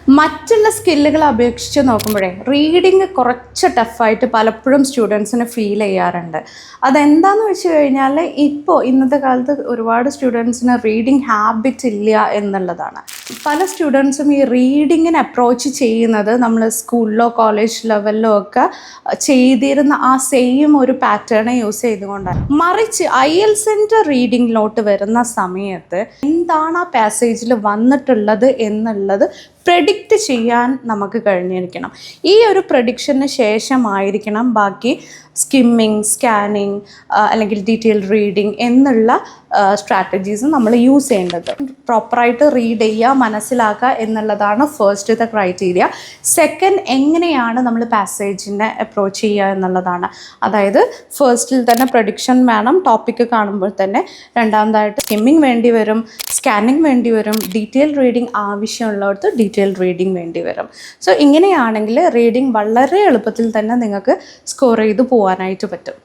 മറ്റുള്ള സ്കില്ലുകളെ അപേക്ഷിച്ച് നോക്കുമ്പോഴേ റീഡിങ് കുറച്ച് ടഫായിട്ട് പലപ്പോഴും സ്റ്റുഡൻസിന് ഫീൽ ചെയ്യാറുണ്ട്. അതെന്താണെന്ന് വെച്ച് കഴിഞ്ഞാൽ ഇപ്പോൾ ഇന്നത്തെ കാലത്ത് ഒരുപാട് സ്റ്റുഡൻസിന് റീഡിങ് ഹാബിറ്റ് ഇല്ല എന്നുള്ളതാണ്. പല സ്റ്റുഡൻസും ഈ റീഡിങ്ങിന് അപ്രോച്ച് ചെയ്യുന്നത് നമ്മൾ സ്കൂളിലോ കോളേജ് ലെവലിലോ ഒക്കെ ചെയ്തിരുന്ന ആ സെയിം ഒരു പാറ്റേൺ യൂസ് ചെയ്തുകൊണ്ടാണ്. മറിച്ച് IELTS റീഡിങ്ങിലോട്ട് വരുന്ന സമയത്ത് എന്താണ് ആ പാസേജിൽ വന്നിട്ടുള്ളത് എന്നുള്ളത് പ്രെഡിക്റ്റ് ചെയ്യാൻ നമുക്ക് കഴിഞ്ഞിരിക്കണം. ഈ ഒരു പ്രഡിക്ഷന് ശേഷമായിരിക്കണം ബാക്കി സ്കിമ്മിങ്, സ്കാനിങ് അല്ലെങ്കിൽ ഡീറ്റെയിൽഡ് റീഡിങ് എന്നുള്ള സ്ട്രാറ്റജീസ് നമ്മൾ യൂസ് ചെയ്യേണ്ടത്. പ്രോപ്പറായിട്ട് റീഡ് ചെയ്യുക, മനസ്സിലാക്കുക എന്നുള്ളതാണ് ഫസ്റ്റത്തെ ക്രൈറ്റീരിയ. സെക്കൻഡ്, എങ്ങനെയാണ് നമ്മൾ പാസേജിനെ അപ്രോച്ച് ചെയ്യുക എന്നുള്ളതാണ്. അതായത് ഫസ്റ്റിൽ തന്നെ പ്രഡിക്ഷൻ വേണം ടോപ്പിക്ക് കാണുമ്പോൾ തന്നെ. രണ്ടാമതായിട്ട് സ്കിമ്മിങ് വേണ്ടി വരും, സ്കാനിങ് വേണ്ടി വരും, ഡീറ്റെയിൽഡ് റീഡിങ് ആവശ്യമുള്ളവർക്ക് ഡീറ്റെയിൽഡ് റീഡിങ് വേണ്ടി വരും. സോ ഇങ്ങനെയാണെങ്കിൽ റീഡിങ് വളരെ എളുപ്പത്തിൽ തന്നെ നിങ്ങൾക്ക് സ്കോർ ചെയ്ത് പോകാനായിട്ട് പറ്റും.